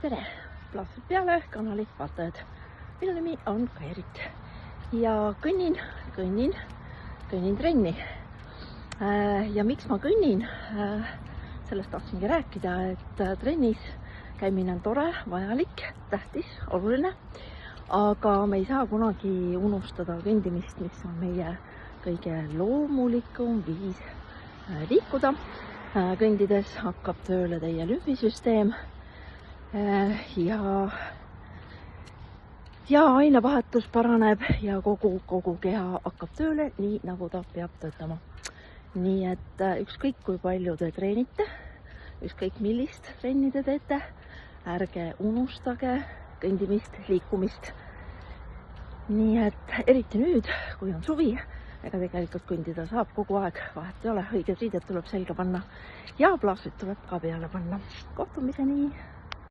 tere! Plaastrid peale, kanali vaatajad. Minu nimi on Kairit ja kõnnin trenni. Ja miks ma kõnnin? Sellest tahtsingi rääkida, et trennis käimine on tore, vajalik, tähtis, oluline. Aga me ei saa kunagi unustada kõndimist, mis on meie kõige loomulikum viis liikuda. Kõndides hakkab tööle teie lümfisüsteem ja ainevahetus paraneb ja kogu keha hakkab tööle nii, nagu ta peab töötama. Nii et ükskõik kui palju te treenite, ükskõik millist trenni te teete, ärge unustage kõndimist, liikumist. Nii et eriti nüüd, kui on suvi, ega tegelikult kõndida saab kogu aeg, vahet ei ole, õiged riided tuleb selga panna ja plaastrid tuleb ka peale panna. Kohtumiseni!